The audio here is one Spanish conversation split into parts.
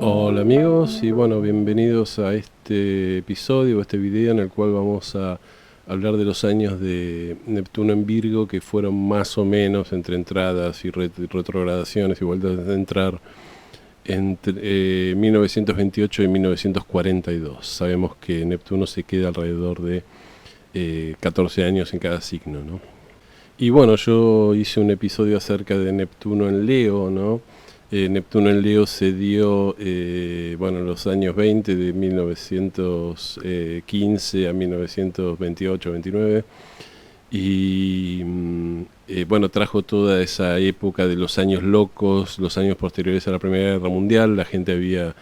Hola amigos y bueno, bienvenidos a este episodio, este video en el cual vamos a hablar de los años de Neptuno en Virgo que fueron más o menos entre entradas y retrogradaciones y vueltas a entrar entre 1928 y 1942. Sabemos que Neptuno se queda alrededor de 14 años en cada signo, ¿no? Y bueno, yo hice un episodio acerca de Neptuno en Leo, ¿no? Neptuno en Leo se dio en los años 20, de 1915 a 1928-29, y trajo toda esa época de los años locos, los años posteriores a la Primera Guerra Mundial. La gente había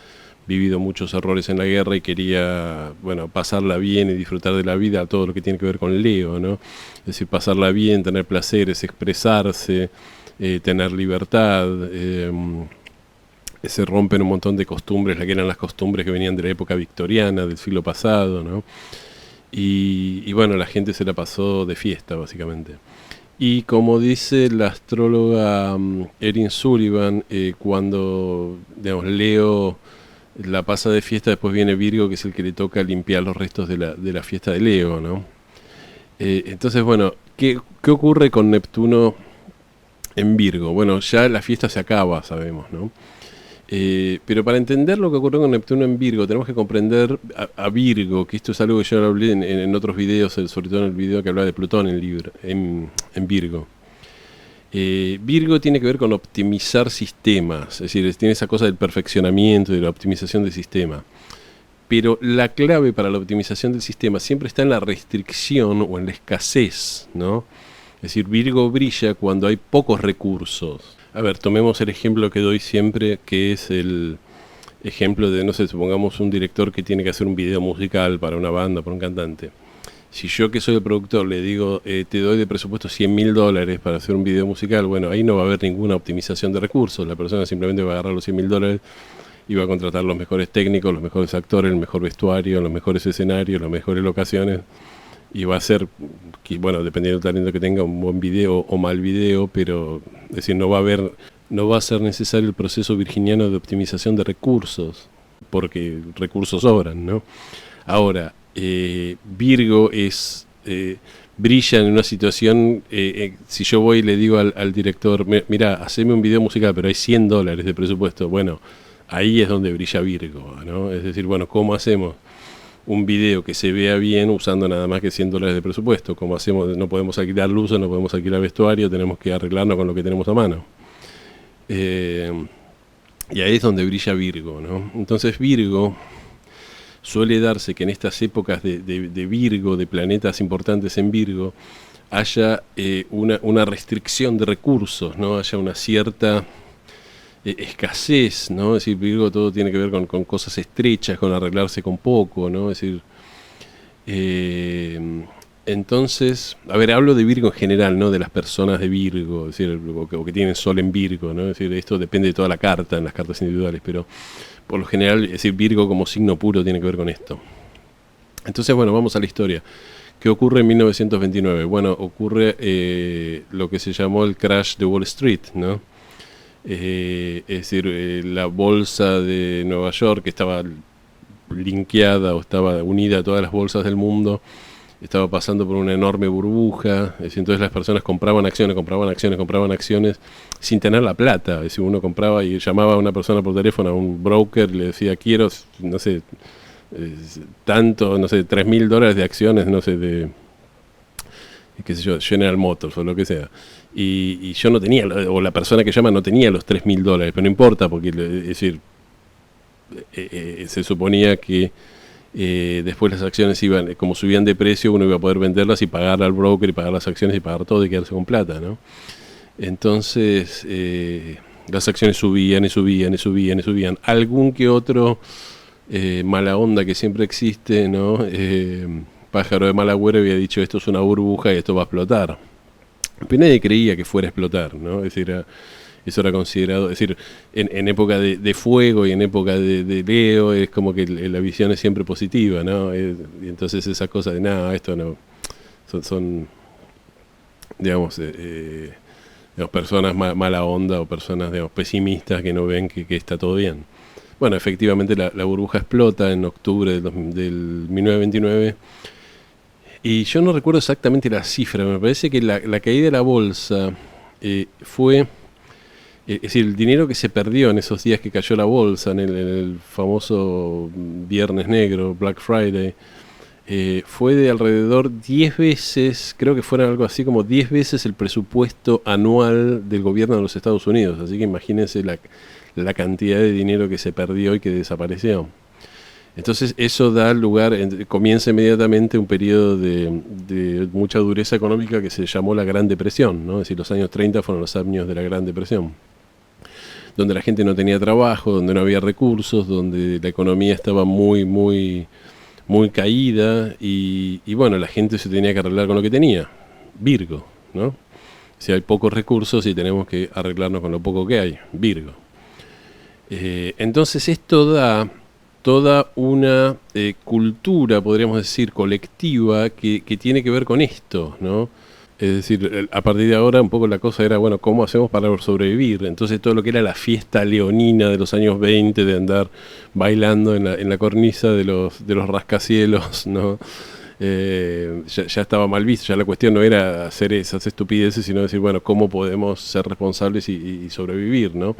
vivido muchos errores en la guerra y quería, pasarla bien y disfrutar de la vida, todo lo que tiene que ver con Leo, ¿no? Es decir, pasarla bien, tener placeres, expresarse, tener libertad. Se rompen un montón de costumbres, la que eran las costumbres que venían de la época victoriana, del siglo pasado, ¿no? Y bueno, la gente se la pasó de fiesta, básicamente. Y como dice la astróloga Erin Sullivan, cuando, Leo la pasa de fiesta, después viene Virgo, que es el que le toca limpiar los restos de la fiesta de Leo, ¿no? Entonces, bueno, ¿qué ocurre con Neptuno en Virgo? Bueno, ya la fiesta se acaba, sabemos, ¿no? Pero para entender lo que ocurrió con Neptuno en Virgo, tenemos que comprender a Virgo, que esto es algo que yo hablé en otros videos, sobre todo en el video que hablaba de Plutón en Virgo. Virgo tiene que ver con optimizar sistemas, es decir, tiene esa cosa del perfeccionamiento, de la optimización del sistema. Pero la clave para la optimización del sistema siempre está en la restricción o en la escasez, ¿no? Es decir, Virgo brilla cuando hay pocos recursos. A ver, tomemos el ejemplo que doy siempre, que es el ejemplo de, no sé, supongamos un director que tiene que hacer un video musical para una banda, para un cantante. Si yo, que soy el productor, le digo, te doy de presupuesto $100.000 para hacer un video musical, bueno, ahí no va a haber ninguna optimización de recursos. La persona simplemente va a agarrar los $100.000 y va a contratar los mejores técnicos, los mejores actores, el mejor vestuario, los mejores escenarios, las mejores locaciones, y va a ser, dependiendo del talento que tenga, un buen video o mal video, pero es decir, no va a ser necesario el proceso virginiano de optimización de recursos, porque recursos sobran, ¿no? Ahora, Virgo brilla en una situación, si yo voy y le digo al director, mira, haceme un video musical, pero hay $100 de presupuesto, bueno, ahí es donde brilla Virgo, ¿no? Es decir, bueno, ¿cómo hacemos un video que se vea bien usando nada más que $100 de presupuesto? ¿Cómo hacemos? No podemos alquilar luces, no podemos alquilar vestuario, tenemos que arreglarnos con lo que tenemos a mano. Y ahí es donde brilla Virgo, ¿no? Entonces Virgo suele darse que en estas épocas de Virgo, de planetas importantes en Virgo, haya una restricción de recursos, ¿no? Haya una cierta escasez, ¿no? Es decir, Virgo todo tiene que ver con cosas estrechas, con arreglarse con poco, ¿no? Es decir, entonces, a ver, hablo de Virgo en general, ¿no? De las personas de Virgo, es decir, o que tienen Sol en Virgo, ¿no? Es decir, esto depende de toda la carta, en las cartas individuales, pero por lo general, es decir, Virgo como signo puro tiene que ver con esto. Entonces, bueno, vamos a la historia. ¿Qué ocurre en 1929? Bueno, ocurre lo que se llamó el crash de Wall Street, ¿no? Es decir, la bolsa de Nueva York, que estaba linkeada o estaba unida a todas las bolsas del mundo, estaba pasando por una enorme burbuja. Es decir, entonces las personas compraban acciones sin tener la plata. Es decir, uno compraba y llamaba a una persona por teléfono, a un broker, le decía, quiero, no sé, tanto, no sé, $3.000 de acciones, no sé, de, qué sé yo, General Motors o lo que sea. Y yo no tenía, o la persona que llama no tenía los $3.000, pero no importa, porque es decir, se suponía que después las acciones iban, como subían de precio, uno iba a poder venderlas y pagar al broker y pagar las acciones y pagar todo y quedarse con plata, ¿no? Entonces las acciones subían y subían y subían y subían. Algún que otro mala onda que siempre existe, ¿no? Pájaro de mal agüero había dicho, esto es una burbuja y esto va a explotar. Pero nadie creía que fuera a explotar, ¿no? Es decir, eso era considerado, es decir, en época de fuego y en época de Leo, es como que la visión es siempre positiva, ¿no? Y entonces esa cosa de nada, esto no, son digamos, personas mala onda o personas, digamos, pesimistas que no ven que está todo bien. bueno, efectivamente la burbuja explota en octubre del 1929. Y yo no recuerdo exactamente la cifra, me parece que la caída de la bolsa fue, es decir, el dinero que se perdió en esos días que cayó la bolsa, en el famoso Viernes Negro, Black Friday, fue de alrededor 10 veces, creo que fueron algo así como 10 veces el presupuesto anual del gobierno de los Estados Unidos. Así que imagínense la cantidad de dinero que se perdió y que desapareció. Entonces eso da lugar, comienza inmediatamente un periodo de mucha dureza económica que se llamó la Gran Depresión, ¿no? Es decir, los años 30 fueron los años de la Gran Depresión, donde la gente no tenía trabajo, donde no había recursos, donde la economía estaba muy caída y bueno, la gente se tenía que arreglar con lo que tenía, Virgo, ¿no? Si hay pocos recursos y tenemos que arreglarnos con lo poco que hay, Virgo. Entonces esto da toda una cultura, podríamos decir, colectiva que tiene que ver con esto, ¿no? Es decir, a partir de ahora un poco la cosa era, bueno, ¿cómo hacemos para sobrevivir? Entonces todo lo que era la fiesta leonina de los años 20, de andar bailando en la cornisa de los rascacielos, ¿no? Ya estaba mal visto, ya la cuestión no era hacer esas estupideces, sino decir, bueno, ¿cómo podemos ser responsables y sobrevivir, ¿no?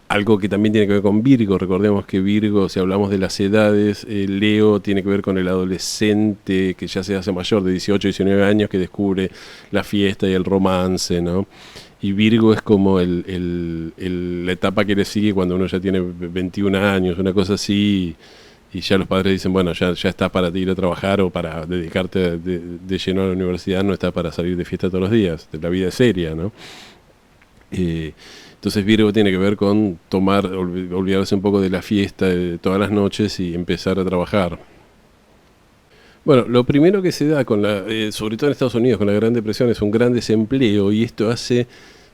Algo que también tiene que ver con Virgo, recordemos que Virgo, si hablamos de las edades, Leo tiene que ver con el adolescente que ya se hace mayor, de 18, 19 años, que descubre la fiesta y el romance, ¿no? Y Virgo es como la etapa que le sigue cuando uno ya tiene 21 años, una cosa así, y ya los padres dicen, bueno, ya estás para ir a trabajar o para dedicarte de lleno a la universidad, no estás para salir de fiesta todos los días, la vida es seria, ¿no? Entonces Virgo tiene que ver con olvidarse un poco de la fiesta de todas las noches y empezar a trabajar. Bueno, lo primero que se da sobre todo en Estados Unidos con la Gran Depresión es un gran desempleo y esto hace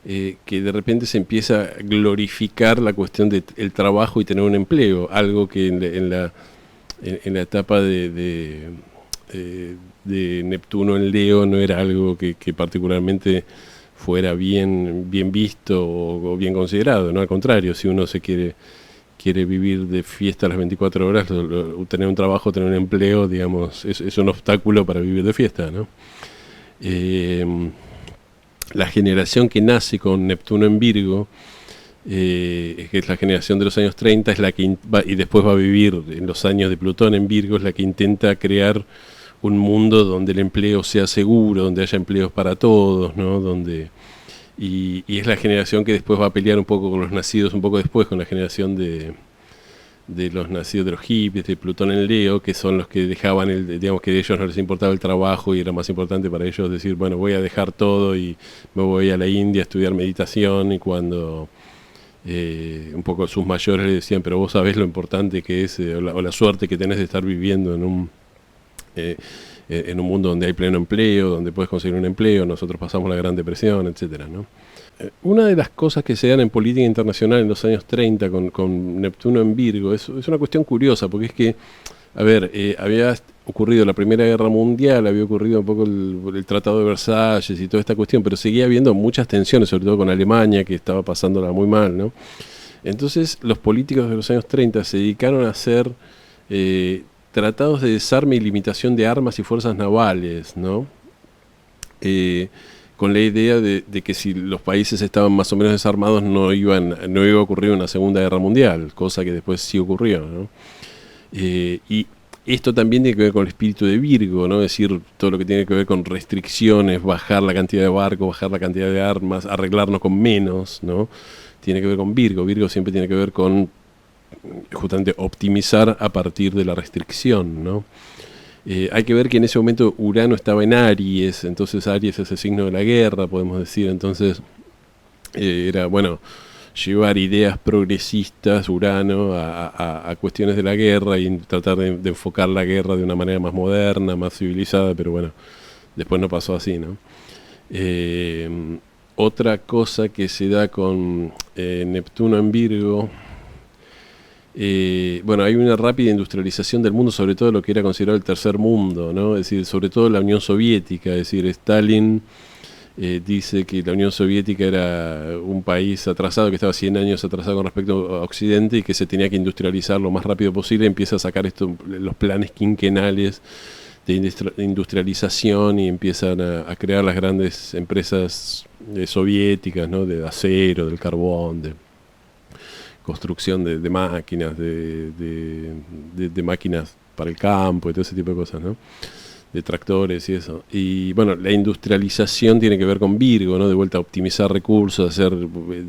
que de repente se empieza a glorificar la cuestión del trabajo y tener un empleo, algo que en la etapa de Neptuno en Leo no era algo que particularmente fuera bien visto o bien considerado, ¿no? Al contrario, si uno se quiere vivir de fiesta a las 24 horas, tener un trabajo, tener un empleo, digamos, es un obstáculo para vivir de fiesta, ¿no? La generación que nace con Neptuno en Virgo, que es la generación de los años 30, es la que y después va a vivir en los años de Plutón en Virgo, es la que intenta crear un mundo donde el empleo sea seguro, donde haya empleos para todos, ¿no? Y es la generación que después va a pelear un poco con los nacidos, un poco después con la generación de los nacidos de los hippies, de Plutón en Leo, que son los que dejaban, digamos que a ellos no les importaba el trabajo y era más importante para ellos decir, bueno, voy a dejar todo y me voy a la India a estudiar meditación, y cuando un poco sus mayores le decían, pero vos sabés lo importante que es, o la suerte que tenés de estar viviendo en un mundo donde hay pleno empleo, donde puedes conseguir un empleo, nosotros pasamos la Gran Depresión, etcétera, ¿no? Una de las cosas que se dan en política internacional en los años 30 con Neptuno en Virgo es una cuestión curiosa, porque es que, a ver, había ocurrido la Primera Guerra Mundial, había ocurrido un poco el Tratado de Versalles y toda esta cuestión, pero seguía habiendo muchas tensiones, sobre todo con Alemania, que estaba pasándola muy mal, ¿no? Entonces los políticos de los años 30 se dedicaron a hacer tratados de desarme y limitación de armas y fuerzas navales, ¿no? Con la idea de que si los países estaban más o menos desarmados no iba a ocurrir una Segunda Guerra Mundial, cosa que después sí ocurrió, ¿no? Y esto también tiene que ver con el espíritu de Virgo, ¿no? Es decir, todo lo que tiene que ver con restricciones, bajar la cantidad de barcos, bajar la cantidad de armas, arreglarnos con menos, ¿no? Tiene que ver con Virgo. Virgo siempre tiene que ver con justamente optimizar a partir de la restricción, ¿no? Hay que ver que en ese momento Urano estaba en Aries, entonces Aries es el signo de la guerra, podemos decir, entonces era, bueno, llevar ideas progresistas, Urano, a cuestiones de la guerra y tratar de enfocar la guerra de una manera más moderna, más civilizada, pero bueno, después no pasó así, ¿no? Otra cosa que se da con Neptuno en Virgo, bueno, hay una rápida industrialización del mundo, sobre todo lo que era considerado el tercer mundo, ¿no? Es decir, sobre todo la Unión Soviética, es decir, Stalin dice que la Unión Soviética era un país atrasado, que estaba 100 años atrasado con respecto a Occidente y que se tenía que industrializar lo más rápido posible. Empieza a sacar los planes quinquenales de industrialización y empiezan a crear las grandes empresas soviéticas, ¿no? De acero, del carbón, de construcción de máquinas, de máquinas para el campo y todo ese tipo de cosas, ¿no? De tractores y eso. Y bueno, la industrialización tiene que ver con Virgo, ¿no? De vuelta a optimizar recursos, hacer,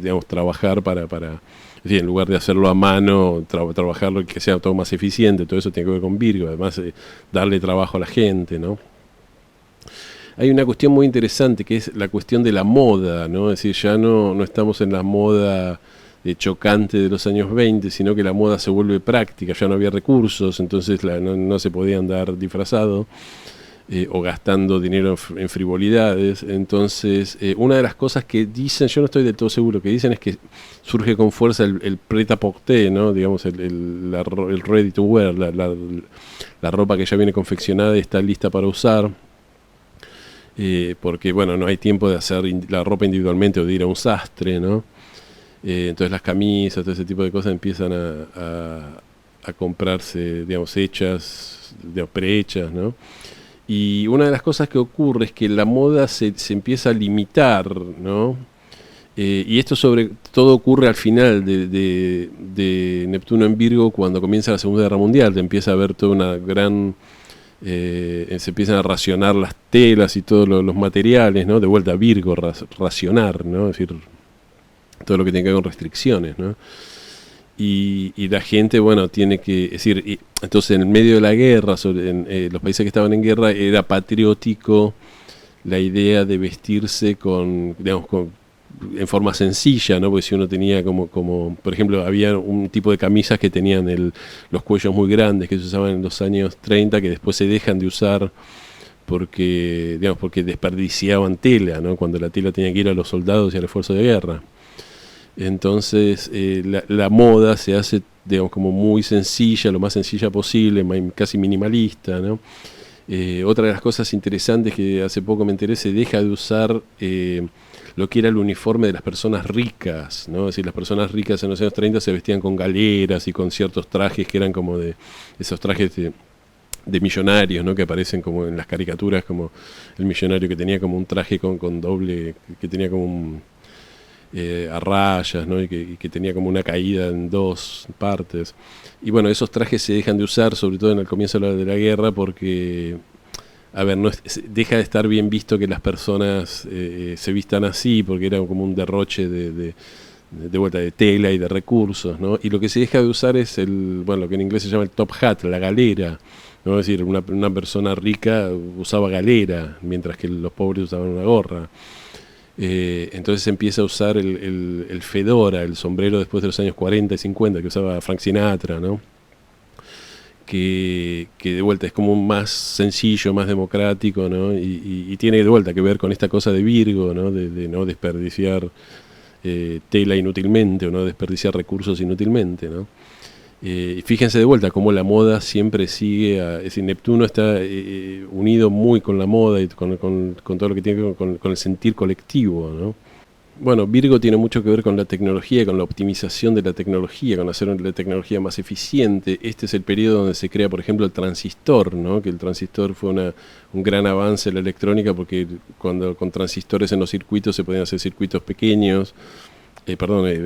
digamos, trabajar es decir, en lugar de hacerlo a mano, trabajarlo que sea todo más eficiente, todo eso tiene que ver con Virgo, además darle trabajo a la gente, ¿no? Hay una cuestión muy interesante que es la cuestión de la moda, ¿no? Es decir, ya no estamos en la moda chocante de los años 20, sino que la moda se vuelve práctica, ya no había recursos, entonces no se podía andar disfrazado o gastando dinero en frivolidades. Entonces, una de las cosas que dicen, yo no estoy del todo seguro, que dicen es que surge con fuerza el prêt-à-porter, ¿no? Digamos, el ready to wear, la ropa que ya viene confeccionada y está lista para usar. Porque, bueno, no hay tiempo de hacer la ropa individualmente o de ir a un sastre, ¿no? Entonces las camisas, todo ese tipo de cosas empiezan a comprarse, digamos, hechas, digamos, prehechas, ¿no? Y una de las cosas que ocurre es que la moda se empieza a limitar, ¿no? Y esto sobre todo ocurre al final de Neptuno en Virgo, cuando comienza la Segunda Guerra Mundial. Te empieza a haber toda una gran... se empiezan a racionar las telas y todos los materiales, ¿no? De vuelta a Virgo, racionar, ¿no? Es decir, todo lo que tiene que ver con restricciones, ¿no? Y la gente, bueno, tiene que... Es decir, entonces en el medio de la guerra, en los países que estaban en guerra, era patriótico la idea de vestirse digamos, en forma sencilla, ¿no? Porque si uno tenía como por ejemplo, había un tipo de camisas que tenían los cuellos muy grandes, que se usaban en los años 30, que después se dejan de usar porque desperdiciaban tela, ¿no? Cuando la tela tenía que ir a los soldados y al esfuerzo de guerra. Entonces la moda se hace, digamos, como muy sencilla, lo más sencilla posible, casi minimalista, ¿no? Otra de las cosas interesantes que hace poco me enteré, se deja de usar lo que era el uniforme de las personas ricas, ¿no? Es decir, las personas ricas en los años 30 se vestían con galeras y con ciertos trajes que eran como de esos trajes de millonarios, ¿no? Que aparecen como en las caricaturas, como el millonario que tenía como un traje con doble, que tenía como a rayas, ¿no? Y que tenía como una caída en dos partes. Y bueno, esos trajes se dejan de usar, sobre todo en el comienzo de la guerra, porque, a ver, deja de estar bien visto que las personas se vistan así, porque era como un derroche de vuelta de tela y de recursos, ¿no? Y lo que se deja de usar es lo que en inglés se llama el top hat, la galera, ¿no? Es decir, una persona rica usaba galera, mientras que los pobres usaban una gorra. Entonces se empieza a usar el fedora, el sombrero después de los años 40 y 50 que usaba Frank Sinatra, ¿no? Que de vuelta es como más sencillo, más democrático, ¿no? Y tiene de vuelta que ver con esta cosa de Virgo, ¿no? De no desperdiciar tela inútilmente o no desperdiciar recursos inútilmente, ¿no? Fíjense de vuelta cómo la moda siempre sigue, es decir, Neptuno está unido muy con la moda y con todo lo que tiene que ver con el sentir colectivo, ¿no? Bueno, Virgo tiene mucho que ver con la tecnología, con la optimización de la tecnología, con hacer la tecnología más eficiente. Este es el periodo donde se crea, por ejemplo, el transistor, ¿no? Que el transistor fue un gran avance en la electrónica, porque con transistores en los circuitos se podían hacer circuitos pequeños,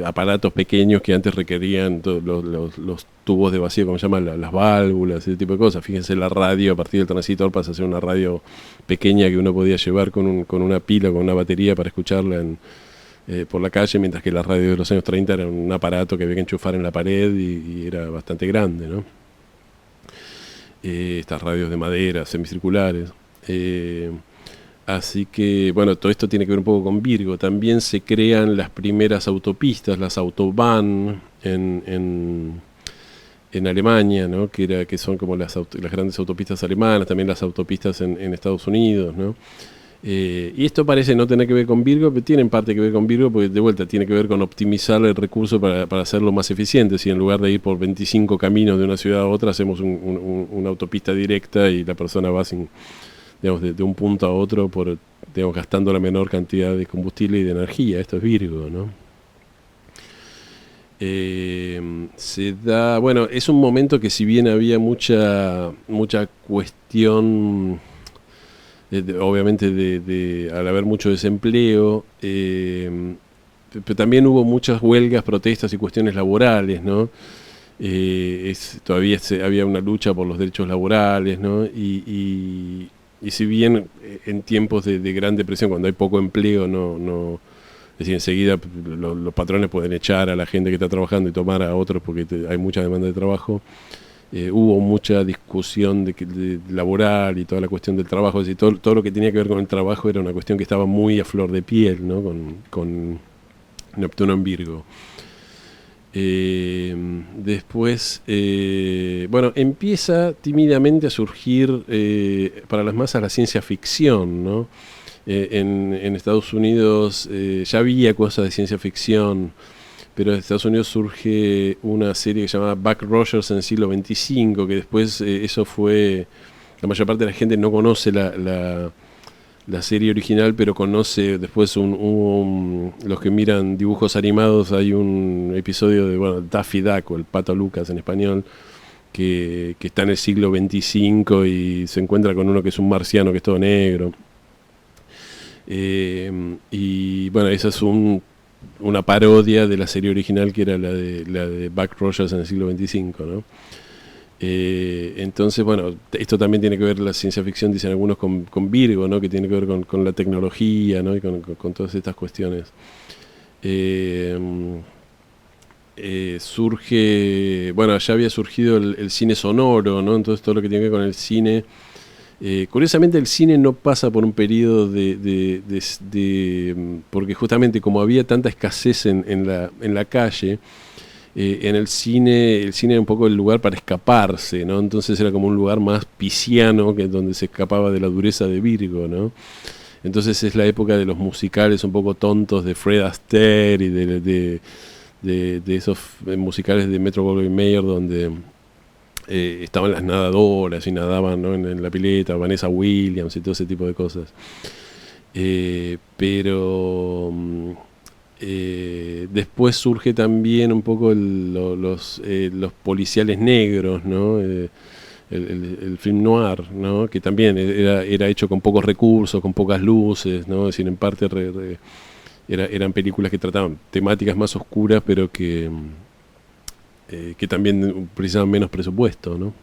aparatos pequeños que antes requerían los tubos de vacío, como se llaman, las válvulas, ese tipo de cosas. Fíjense, la radio a partir del transistor pasa a ser una radio pequeña que uno podía llevar con una pila, con una batería para escucharla por la calle, mientras que las radios de los años 30 eran un aparato que había que enchufar en la pared y era bastante grande, ¿no? Estas radios de madera, semicirculares. Así que, bueno, todo esto tiene que ver un poco con Virgo. También se crean las primeras autopistas, las Autobahn en Alemania, ¿no? Que son como las grandes autopistas alemanas, también las autopistas en Estados Unidos, ¿no? Y esto parece no tener que ver con Virgo, pero tiene en parte que ver con Virgo, porque de vuelta tiene que ver con optimizar el recurso para hacerlo más eficiente. Si en lugar de ir por 25 caminos de una ciudad a otra, hacemos una autopista directa y la persona va sin digamos, de un punto a otro por, digamos, gastando la menor cantidad de combustible y de energía. Esto es Virgo, ¿no? Se da, bueno, es un momento que si bien había mucha cuestión, obviamente al haber mucho desempleo, pero también hubo muchas huelgas, protestas y cuestiones laborales, ¿no? Todavía había una lucha por los derechos laborales, ¿no? Y si bien en tiempos de gran depresión, cuando hay poco empleo, es decir, enseguida los patrones pueden echar a la gente que está trabajando y tomar a otros porque hay mucha demanda de trabajo. Hubo mucha discusión de laboral y toda la cuestión del trabajo, es decir, todo lo que tenía que ver con el trabajo era una cuestión que estaba muy a flor de piel, ¿no? Con Neptuno en Virgo. Después, bueno, empieza tímidamente a surgir para las masas la ciencia ficción, ¿no? En Estados Unidos ya había cosas de ciencia ficción, pero en Estados Unidos surge una serie que se llama Buck Rogers en el siglo XXV, que después eso fue, la mayor parte de la gente no conoce la serie original, pero conoce después los que miran dibujos animados, hay un episodio de, bueno, Daffy Duck o el Pato Lucas en español, que está en el siglo XXV y se encuentra con uno que es un marciano que es todo negro. Y bueno, esa es una parodia de la serie original que era la de Buck Rogers en el siglo XXV, ¿no? Entonces, bueno, esto también tiene que ver la ciencia ficción, dicen algunos, con Virgo, ¿no? Que tiene que ver con la tecnología, ¿no? Y con todas estas cuestiones. Surge, bueno, ya había surgido el cine sonoro, ¿no? Entonces todo lo que tiene que ver con el cine. Curiosamente el cine no pasa por un periodo porque justamente como había tanta escasez en la calle, en el cine era un poco el lugar para escaparse, ¿no? Entonces era como un lugar más pisciano, que donde se escapaba de la dureza de Virgo, ¿no? Entonces es la época de los musicales un poco tontos de Fred Astaire y de esos musicales de Metro-Goldwyn-Mayer donde estaban las nadadoras y nadaban, ¿no? en la pileta, Vanessa Williams y todo ese tipo de cosas. Pero después surge también un poco los policiales negros, ¿no? El film noir, ¿no? Que también era hecho con pocos recursos, con pocas luces, ¿no? Es decir, en parte eran películas que trataban temáticas más oscuras, pero que también precisaban menos presupuesto, ¿no?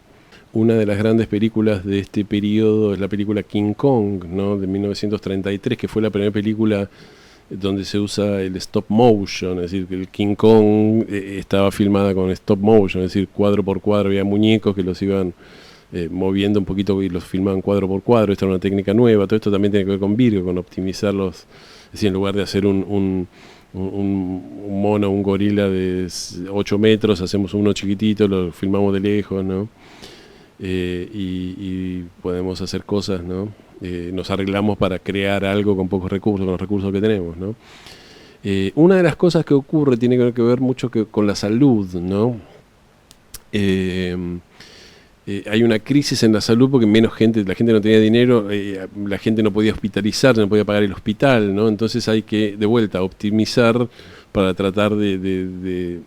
Una de las grandes películas de este periodo es la película King Kong, ¿no? De 1933, que fue la primera película donde se usa el stop motion, es decir, que el King Kong estaba filmada con stop motion, es decir, cuadro por cuadro, había muñecos que los iban moviendo un poquito y los filmaban cuadro por cuadro. Esta era una técnica nueva. Todo esto también tiene que ver con Virgo, con optimizarlos, es decir, en lugar de hacer un mono, un gorila de 8 metros, hacemos uno chiquitito, lo filmamos de lejos, ¿no? Y podemos hacer cosas, ¿no? Nos arreglamos para crear algo con pocos recursos, con los recursos que tenemos, ¿no? Una de las cosas que ocurre tiene que ver mucho con la salud, ¿no? Hay una crisis en la salud porque la gente no tenía dinero, la gente no podía hospitalizarse, no podía pagar el hospital, ¿no? Entonces hay que, de vuelta, optimizar para tratar de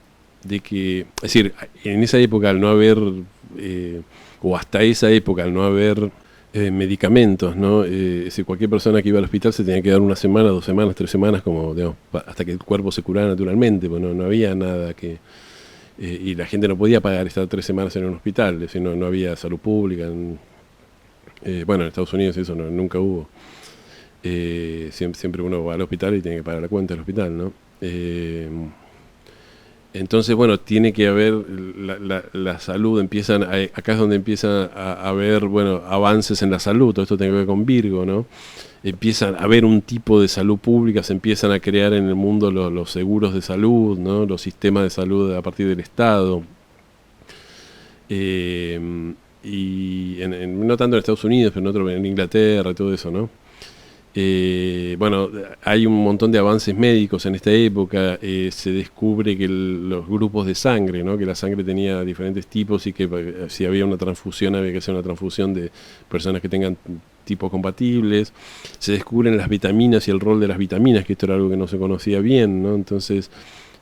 que, es decir, en esa época al no haber, o hasta esa época al no haber medicamentos, ¿no? Es decir, cualquier persona que iba al hospital se tenía que dar 1 semana, 2 semanas, 3 semanas, como, digamos, hasta que el cuerpo se curara naturalmente, pues no había nada que... y la gente no podía pagar estar 3 semanas en un hospital, es decir, no había salud pública. Bueno, en Estados Unidos eso nunca hubo. Siempre uno va al hospital y tiene que pagar la cuenta del hospital, ¿no? Entonces, bueno, tiene que haber la salud, acá es donde empiezan a haber, bueno, avances en la salud. Todo esto tiene que ver con Virgo, ¿no? Empiezan a haber un tipo de salud pública, se empiezan a crear en el mundo los seguros de salud, ¿no? Los sistemas de salud a partir del Estado. Y no tanto en Estados Unidos, pero en Inglaterra y todo eso, ¿no? Bueno, hay un montón de avances médicos en esta época. Se descubre que los grupos de sangre, ¿no? Que la sangre tenía diferentes tipos y que si había una transfusión había que hacer una transfusión de personas que tengan tipos compatibles. Se descubren las vitaminas y el rol de las vitaminas, que esto era algo que no se conocía bien, ¿no? Entonces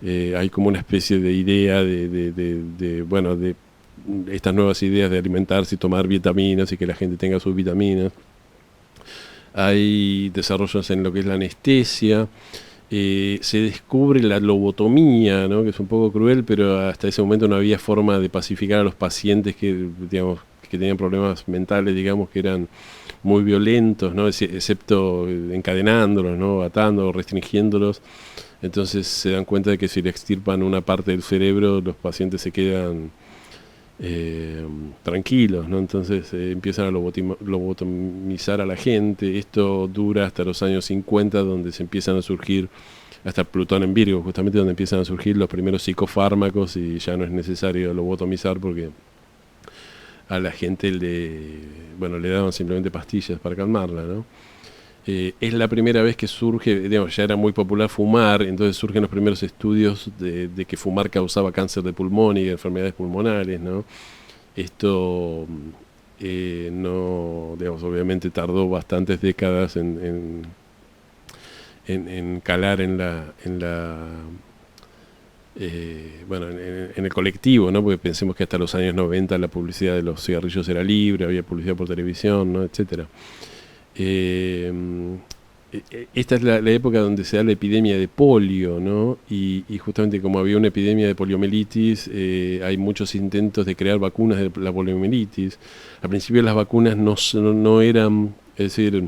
hay como una especie de idea bueno, de estas nuevas ideas de alimentarse y tomar vitaminas y que la gente tenga sus vitaminas. Hay desarrollos en lo que es la anestesia. Se descubre la lobotomía, ¿no? Que es un poco cruel, pero hasta ese momento no había forma de pacificar a los pacientes que, digamos, que tenían problemas mentales, digamos, que eran muy violentos, ¿no? Excepto encadenándolos, ¿no? Atándolos, restringiéndolos. Entonces se dan cuenta de que si le extirpan una parte del cerebro, los pacientes se quedan tranquilos, ¿no? Entonces empiezan a lobotomizar a la gente. Esto dura hasta los años 50, donde se empiezan a surgir, hasta Plutón en Virgo, justamente donde empiezan a surgir los primeros psicofármacos y ya no es necesario lobotomizar porque a la gente le daban simplemente pastillas para calmarla, ¿no? Es la primera vez que surge, digamos, ya era muy popular fumar, entonces surgen los primeros estudios de que fumar causaba cáncer de pulmón y enfermedades pulmonares, ¿no? Esto no, digamos, obviamente tardó bastantes décadas en calar bueno, en el colectivo, ¿no? Porque pensemos que hasta los años 90 la publicidad de los cigarrillos era libre, había publicidad por televisión, ¿no? Etcétera. Esta es la época donde se da la epidemia de polio, ¿no? Y justamente como había una epidemia de poliomielitis, hay muchos intentos de crear vacunas de la poliomielitis. Al principio las vacunas no eran, es decir,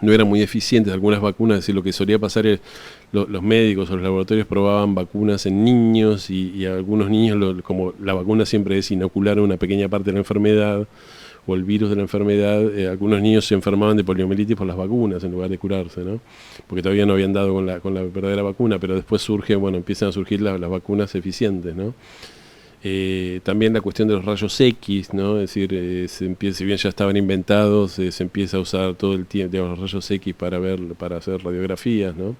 no eran muy eficientes. Algunas vacunas, es decir, lo que solía pasar es los médicos o los laboratorios probaban vacunas en niños y a algunos niños, como la vacuna siempre es inocular una pequeña parte de la enfermedad o el virus de la enfermedad, algunos niños se enfermaban de poliomielitis por las vacunas en lugar de curarse, ¿no? Porque todavía no habían dado con la verdadera vacuna, pero después empiezan a surgir las vacunas eficientes, ¿no? También la cuestión de los rayos X, ¿no? Es decir, si bien ya estaban inventados, se empieza a usar todo el tiempo, digamos, los rayos X para hacer radiografías, ¿no?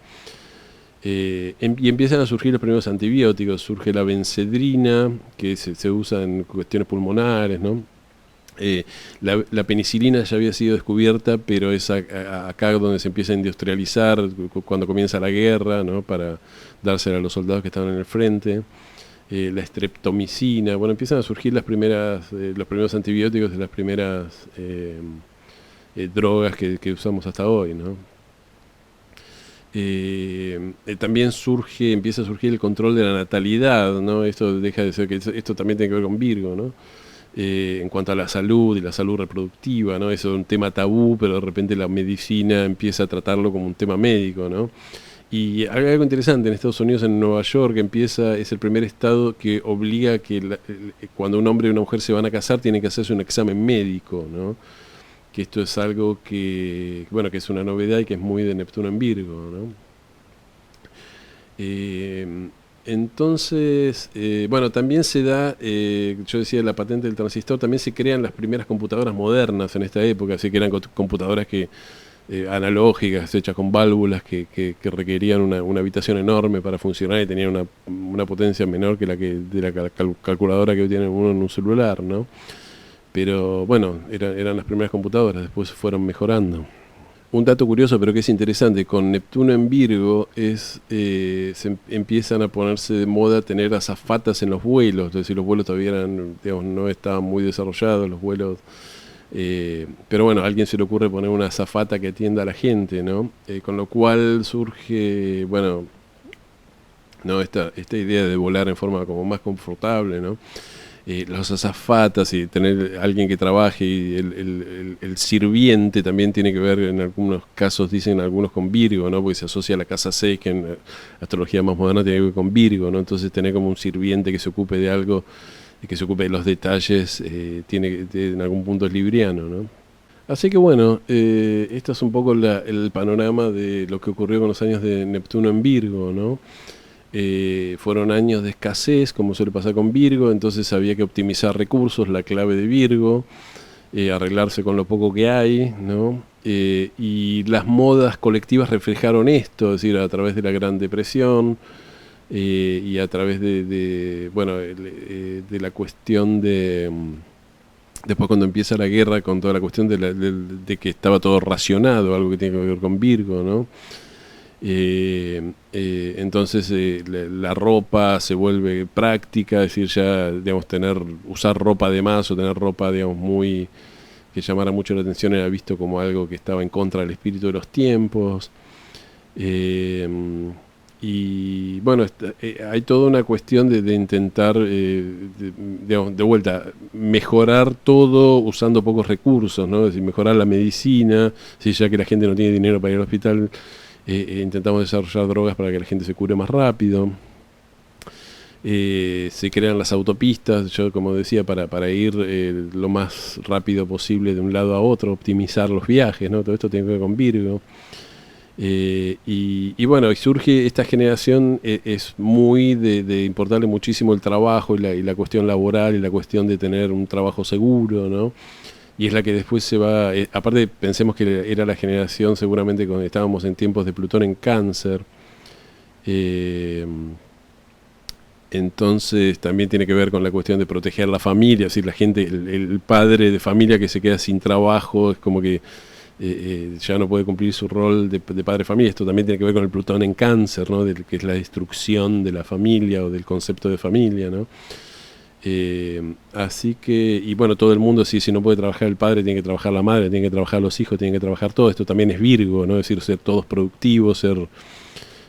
Y empiezan a surgir los primeros antibióticos. Surge la bencedrina, que se usa en cuestiones pulmonares, ¿no? La penicilina ya había sido descubierta, pero es acá donde se empieza a industrializar, cuando comienza la guerra, ¿no? Para dársela a los soldados que estaban en el frente. La streptomicina, bueno, empiezan a surgir los primeros antibióticos de las primeras drogas que usamos hasta hoy, ¿no? También empieza a surgir el control de la natalidad, ¿no? Esto deja de ser esto también tiene que ver con Virgo, ¿no? En cuanto a la salud y la salud reproductiva, ¿no? Eso es un tema tabú, pero de repente la medicina empieza a tratarlo como un tema médico, ¿no? Y algo interesante, en Estados Unidos, en Nueva York, es el primer estado que obliga que cuando un hombre y una mujer se van a casar, tienen que hacerse un examen médico, ¿no? Que esto es algo que es una novedad y que es muy de Neptuno en Virgo, ¿no? Entonces, también se da, yo decía, la patente del transistor, también se crean las primeras computadoras modernas en esta época, así que eran computadoras analógicas, hechas con válvulas que requerían una habitación enorme para funcionar y tenían una potencia menor que de la calculadora que tiene uno en un celular, ¿no? Pero bueno, eran las primeras computadoras, después fueron mejorando. Un dato curioso, pero que es interesante, con Neptuno en Virgo empiezan a ponerse de moda tener azafatas en los vuelos, es decir, los vuelos todavía no estaban muy desarrollados, los vuelos, pero bueno, a alguien se le ocurre poner una azafata que atienda a la gente, ¿no? Con lo cual surge, ¿no? esta idea de volar en forma como más confortable, ¿no? Los azafatas y tener alguien que trabaje y el sirviente también tiene que ver, en algunos casos dicen algunos con Virgo, ¿no? Porque se asocia a la casa 6, que en astrología más moderna tiene que ver con Virgo, ¿no? Entonces tener como un sirviente que se ocupe de algo, que se ocupe de los detalles, en algún punto es libriano, ¿no? Así que bueno, esto es un poco el panorama de lo que ocurrió con los años de Neptuno en Virgo, ¿no? Fueron años de escasez, como suele pasar con Virgo, entonces había que optimizar recursos, la clave de Virgo, arreglarse con lo poco que hay, ¿no? y las modas colectivas reflejaron esto, es decir, a través de la Gran Depresión, y a través de la cuestión de... Después cuando empieza la guerra, con toda la cuestión de que estaba todo racionado, algo que tiene que ver con Virgo, ¿no? Entonces la ropa se vuelve práctica, es decir, ya, digamos, usar ropa de más o tener ropa, digamos, que llamara mucho la atención era visto como algo que estaba en contra del espíritu de los tiempos. Y bueno, hay toda una cuestión de intentar, digamos, de vuelta, mejorar todo usando pocos recursos, ¿no? Es decir, mejorar la medicina, si ya que la gente no tiene dinero para ir al hospital, intentamos desarrollar drogas para que la gente se cure más rápido. Se crean las autopistas, yo como decía, para ir lo más rápido posible de un lado a otro, optimizar los viajes, ¿no? Todo esto tiene que ver con Virgo. Y bueno, y surge esta generación, es muy de importarle muchísimo el trabajo y la cuestión laboral y la cuestión de tener un trabajo seguro, ¿no? Y es la que después se va, aparte pensemos que era la generación seguramente cuando estábamos en tiempos de Plutón en Cáncer, entonces también tiene que ver con la cuestión de proteger la familia, es decir, la gente, el padre de familia que se queda sin trabajo, es como que ya no puede cumplir su rol de padre de familia. Esto también tiene que ver con el Plutón en Cáncer, ¿no? Que es la destrucción de la familia o del concepto de familia, ¿no? Así que, y bueno, todo el mundo, si no puede trabajar el padre, tiene que trabajar la madre, tiene que trabajar los hijos, tiene que trabajar todo. Esto también es Virgo, ¿no? Es decir, ser todos productivos, ser,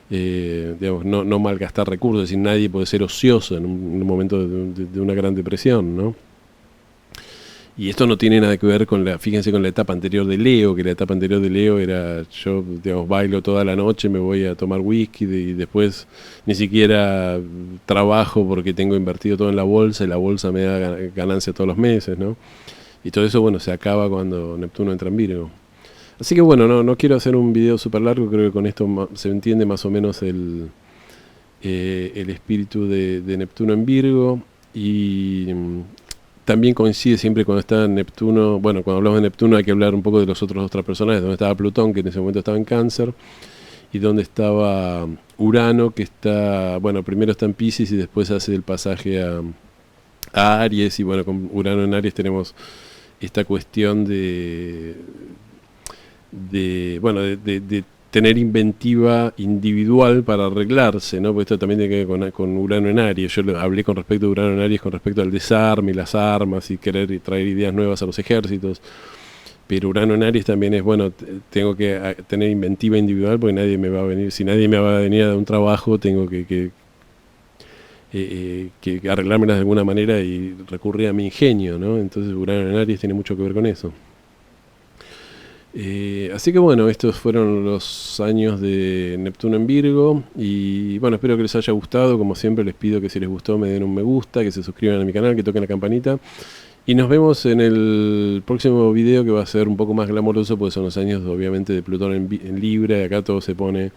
digamos, no malgastar recursos, es decir, nadie puede ser ocioso en un momento de una gran depresión, ¿no? Y esto no tiene nada que ver fíjense, con la etapa anterior de Leo, que la etapa anterior de Leo era, yo, digamos, bailo toda la noche, me voy a tomar whisky y después ni siquiera trabajo porque tengo invertido todo en la bolsa y la bolsa me da ganancia todos los meses, ¿no? Y todo eso, bueno, se acaba cuando Neptuno entra en Virgo. Así que bueno, no quiero hacer un video súper largo, creo que con esto se entiende más o menos el espíritu de Neptuno en Virgo. Y también coincide siempre cuando está Neptuno, bueno, cuando hablamos de Neptuno hay que hablar un poco de los otros personajes, donde estaba Plutón, que en ese momento estaba en Cáncer, y donde estaba Urano, que está, bueno, primero está en Piscis y después hace el pasaje a Aries, y bueno, con Urano en Aries tenemos esta cuestión de tener inventiva individual para arreglarse, ¿no? Porque esto también tiene que ver con Urano en Aries. Yo hablé con respecto a Urano en Aries, con respecto al desarme y las armas y querer traer ideas nuevas a los ejércitos. Pero Urano en Aries también es, bueno, tengo que tener inventiva individual porque nadie me va a venir, si nadie me va a venir a dar un trabajo, tengo que arreglármelas de alguna manera y recurrir a mi ingenio, ¿no? Entonces Urano en Aries tiene mucho que ver con eso. Así que bueno, estos fueron los años de Neptuno en Virgo y bueno, espero que les haya gustado. Como siempre les pido que si les gustó me den un me gusta, que se suscriban a mi canal, que toquen la campanita y nos vemos en el próximo video, que va a ser un poco más glamoroso porque son los años obviamente de Plutón en Libra, y acá todo se pone,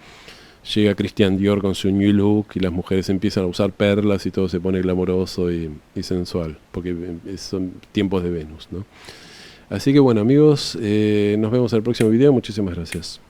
llega Christian Dior con su new look y las mujeres empiezan a usar perlas y todo se pone glamoroso y sensual, porque son tiempos de Venus, ¿no? Así que bueno amigos, nos vemos en el próximo video, muchísimas gracias.